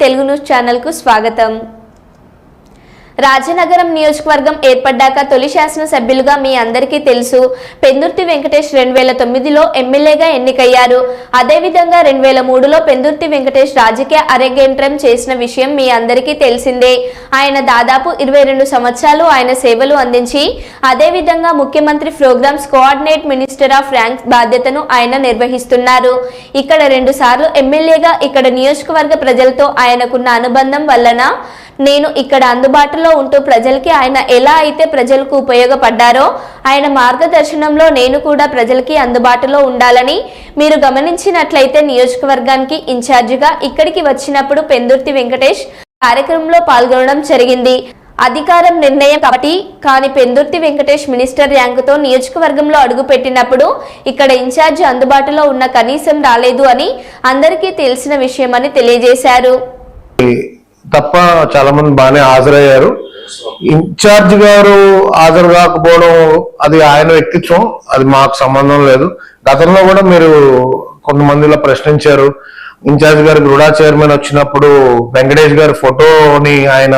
Telugu news channel కు స్వాగతం। రాజనగరం నియోజకవర్గం ఏర్పడ్డాక తొలి శాసన సభ్యులుగా మీ అందరికీ తెలుసు పెందుర్తి వెంకటేష్ 2009లో ఎమ్మెల్యేగా ఎన్నికయ్యారు। అదేవిధంగా 2003లో పెందుర్తి వెంకటేష్ రాజకీయ అరంగేట్రం చేసిన విషయం మీ అందరికీ తెలిసిందే। ఆయన దాదాపు 22 సంవత్సరాలు ఆయన సేవలు అందించి అదేవిధంగా ముఖ్యమంత్రి programmes coordinate minister of ranks బాధ్యతను ఆయన నిర్వహిస్తున్నారు। ఇక్కడ 2 సార్లు ఎమ్మెల్యేగా ఇక్కడ నియోజకవర్గ ప్రజలతో ఆయనకున్న అనుబంధం వలన నేను ఇక్కడ అందుబాటులో ఉంటూ ప్రజలకి ఆయన ఎలా అయితే ప్రజలకు ఉపయోగపడ్డారో ఆయన మార్గదర్శనంలో నేను కూడా ప్రజలకి అందుబాటులో ఉండాలని మీరు గమనించినట్లయితే నియోజకవర్గానికి ఇన్ఛార్జిగా ఇక్కడికి వచ్చినప్పుడు పెందుర్తి వెంకటేష్ కార్యక్రమంలో పాల్గొనడం జరిగింది। అధికారం నిర్ణయం కాబట్టి కానీ పెందుర్తి వెంకటేష్ మినిస్టర్ ర్యాంకుతో నియోజకవర్గంలో అడుగుపెట్టినప్పుడు ఇక్కడ ఇన్ఛార్జి అందుబాటులో ఉన్న కనీసం రాలేదు అని అందరికీ తెలిసిన విషయమని తెలియజేశారు। తప్ప చాలా మంది బాగానే హాజరయ్యారు। ఇన్ఛార్జ్ గారు హాజరు కాకపోవడం అది ఆయన వ్యక్తిత్వం, అది మాకు సంబంధం లేదు। గతంలో కూడా మీరు కొంతమందిలో ప్రశ్నించారు, ఇన్ఛార్జ్ గారు గృడా చైర్మన్ వచ్చినప్పుడు వెంకటేష్ గారి ఫోటోని ఆయన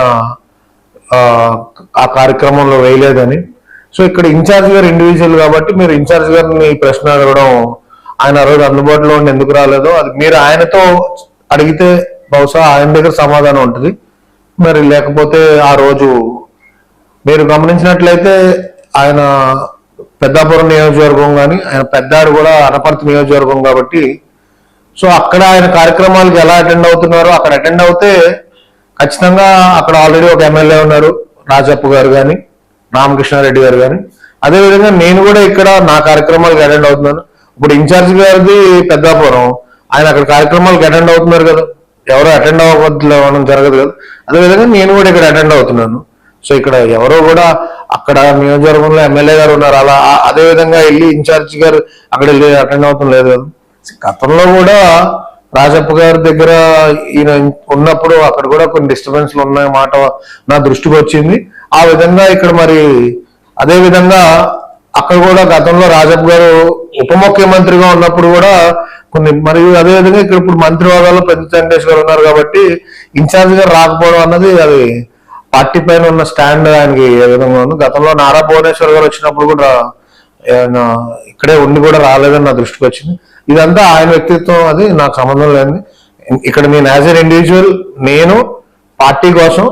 ఆ కార్యక్రమంలో వేయలేదని। సో ఇక్కడ ఇన్ఛార్జ్ గారు ఇండివిజువల్ కాబట్టి మీరు ఇన్ఛార్జ్ గారిని ప్రశ్న అడగడం, ఆయన ఆ రోజు అందుబాటులో ఉండి ఎందుకు రాలేదో అది మీరు ఆయనతో అడిగితే బహుశా ఆయన దగ్గర సమాధానం ఉంటుంది। మరి లేకపోతే ఆ రోజు మీరు గమనించినట్లయితే ఆయన పెద్దాపురం నియోజకవర్గం కానీ ఆయన పెద్దాడు కూడా అనపర్తి నియోజకవర్గం కాబట్టి సో అక్కడ ఆయన కార్యక్రమాలకు ఎలా అటెండ్ అవుతున్నారో అక్కడ అటెండ్ అవుతే ఖచ్చితంగా అక్కడ ఆల్రెడీ ఒక ఎమ్మెల్యే ఉన్నారు, రాజప్ప గారు కానీ రామకృష్ణారెడ్డి గారు కానీ, అదేవిధంగా నేను కూడా ఇక్కడ నా కార్యక్రమాలకు అటెండ్ అవుతున్నాను। ఇప్పుడు ఇన్ఛార్జ్ గారిది పెద్దాపురం, ఆయన అక్కడ కార్యక్రమాలకు అటెండ్ అవుతున్నారు కదా, ఎవరో అటెండ్ అవ్వడం జరగదు కదా। అదేవిధంగా నేను కూడా ఇక్కడ అటెండ్ అవుతున్నాను। సో ఇక్కడ ఎవరో కూడా అక్కడ నియోజకవర్గంలో ఎమ్మెల్యే గారు ఉన్నారు, అలా అదేవిధంగా వెళ్ళి ఇన్ఛార్జ్ గారు అక్కడ వెళ్ళి అటెండ్ అవుతాం లేదు కదా। గతంలో కూడా రాజప్ప గారి దగ్గర ఈయన ఉన్నప్పుడు అక్కడ కూడా కొన్ని డిస్టర్బెన్స్లు ఉన్నాయి మాట నా దృష్టికి వచ్చింది। ఆ విధంగా ఇక్కడ మరి అదే విధంగా అక్కడ కూడా గతంలో రాజప్ప గారు ఉప ముఖ్యమంత్రిగా ఉన్నప్పుడు కూడా కొన్ని, మరియు అదేవిధంగా ఇక్కడ ఇప్పుడు మంత్రి హోదాలో పెద్ద వెంకటేష్ గారు ఉన్నారు కాబట్టి ఇన్ఛార్జ్ గారు రాకపోవడం అన్నది అది పార్టీ పైన ఉన్న స్టాండ్ ఆయనకి ఏ విధంగా ఉంది। గతంలో నారా భువనేశ్వర్ గారు వచ్చినప్పుడు కూడా ఆయన ఇక్కడే ఉండి కూడా రాలేదని నా దృష్టికి వచ్చింది। ఇదంతా ఆయన వ్యక్తిత్వం, అది నాకు సంబంధం లేని। ఇక్కడ నేను యాజ్ ఎన్ ఇండివిజువల్ నేను పార్టీ కోసం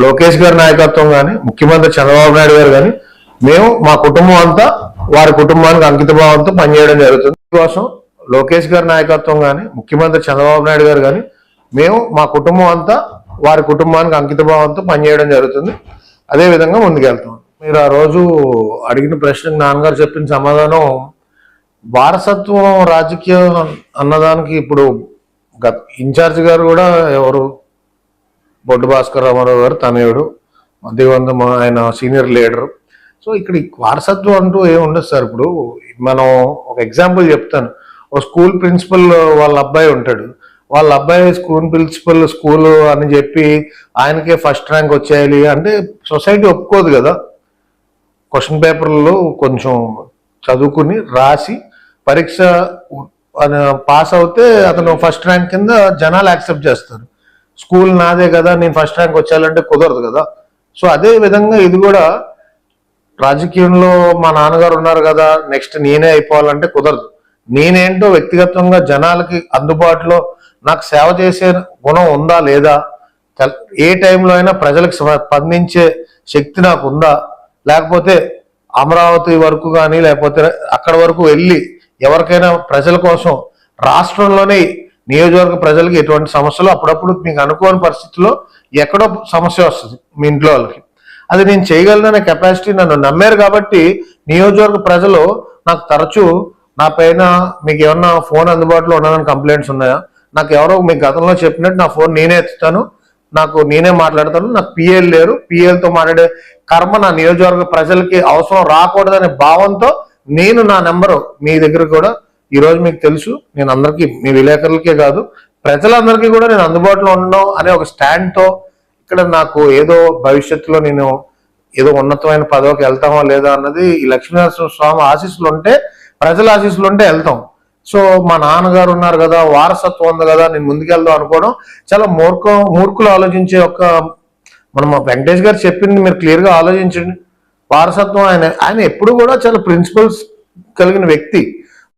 లోకేష్ గారి నాయకత్వం కానీ ముఖ్యమంత్రి చంద్రబాబు నాయుడు గారు కానీ మేము మా కుటుంబం అంతా వారి కుటుంబానికి అంకిత భావంతో పనిచేయడం జరుగుతుంది। కోసం లోకేష్ గారి నాయకత్వం కానీ ముఖ్యమంత్రి చంద్రబాబు నాయుడు గారు కానీ మేము మా కుటుంబం అంతా వారి కుటుంబానికి అంకిత భావంతో పనిచేయడం జరుగుతుంది। అదే విధంగా ముందుకెళ్తాం। మీరు ఆ రోజు అడిగిన ప్రశ్నకు నాన్నగారు చెప్పిన సమాధానం, వారసత్వం రాజకీయం అన్నదానికి ఇప్పుడు ఇన్ఛార్జ్ గారు కూడా ఎవరు బొడ్డు భాస్కర్ రామారావు గారు తనయుడు, మధ్యవంతం ఆయన సీనియర్ లీడరు। సో ఇక్కడ వారసత్వం అంటూ ఏముండదు సార్। ఇప్పుడు మనం ఒక ఎగ్జాంపుల్ చెప్తాను, ఓ స్కూల్ ప్రిన్సిపల్ వాళ్ళ అబ్బాయి ఉంటాడు, వాళ్ళ అబ్బాయి స్కూల్ ప్రిన్సిపల్ స్కూల్ అని చెప్పి ఆయనకే ఫస్ట్ ర్యాంక్ వచ్చేయాలి అంటే సొసైటీ ఒప్పుకోదు కదా। క్వశ్చన్ పేపర్లో కొంచెం చదువుకుని రాసి పరీక్ష పాస్ అవుతే అతను ఫస్ట్ ర్యాంక్ కింద జనాలు యాక్సెప్ట్ చేస్తారు। స్కూల్ నాదే కదా నేను ఫస్ట్ ర్యాంక్ వచ్చేయాలంటే కుదరదు కదా। సో అదే విధంగా ఇది కూడా రాజకీయంలో మా నాన్నగారు ఉన్నారు కదా నెక్స్ట్ నేనే అయిపోవాలంటే కుదరదు। నేనేంటో వ్యక్తిగతంగా జనాలకి అందుబాటులో నాకు సేవ చేసే గుణం ఉందా లేదా, ఏ టైంలో అయినా ప్రజలకు స్పందించే శక్తి నాకు ఉందా, లేకపోతే అమరావతి వరకు కానీ లేకపోతే అక్కడ వరకు వెళ్ళి ఎవరికైనా ప్రజల కోసం రాష్ట్రంలోనే నియోజకవర్గ ప్రజలకి ఎటువంటి సమస్యలు అప్పుడప్పుడు మీకు అనుకోని పరిస్థితుల్లో ఎక్కడో సమస్య వస్తుంది మీ ఇంట్లో వాళ్ళకి, అది నేను చేయగలననే కెపాసిటీ నన్ను నమ్మారు కాబట్టి నియోజకవర్గ ప్రజలు నాకు తరచూ నా పైన మీకు ఏమన్నా ఫోన్ అందుబాటులో ఉన్నదని కంప్లైంట్స్ ఉన్నాయా, నాకు ఎవరో మీకు గతంలో చెప్పినట్టు నా ఫోన్ నేనే ఎత్తుతాను, నాకు నేనే మాట్లాడతాను, నాకు పిఎల్ లేరు, పిఎల్తో మాట్లాడే కర్మ నా నియోజకవర్గ ప్రజలకి అవసరం రాకూడదనే భావంతో నేను నా నెంబరు మీ దగ్గర కూడా ఈరోజు మీకు తెలుసు, నేను అందరికీ మీ విలేకరులకే కాదు ప్రజలందరికీ కూడా నేను అందుబాటులో ఉండడం అనే ఒక స్టాండ్తో ఇక్కడ నాకు ఏదో భవిష్యత్తులో నేను ఏదో ఉన్నతమైన పదవికి వెళ్తామా లేదా అన్నది ఈ లక్ష్మీనరసింహ స్వామి ఆశీస్సులు ఉంటే, ప్రజల ఆశీస్సులు ఉంటే వెళ్తాం। సో మా నాన్నగారు ఉన్నారు కదా, వారసత్వం ఉంది కదా, నేను ముందుకెళ్దాం అనుకోవడం చాలా మూర్ఖులు ఆలోచించే ఒక, మనం వెంకటేష్ గారు చెప్పింది మీరు క్లియర్ గా ఆలోచించండి. వారసత్వం ఆయన ఎప్పుడు కూడా చాలా ప్రిన్సిపల్స్ కలిగిన వ్యక్తి.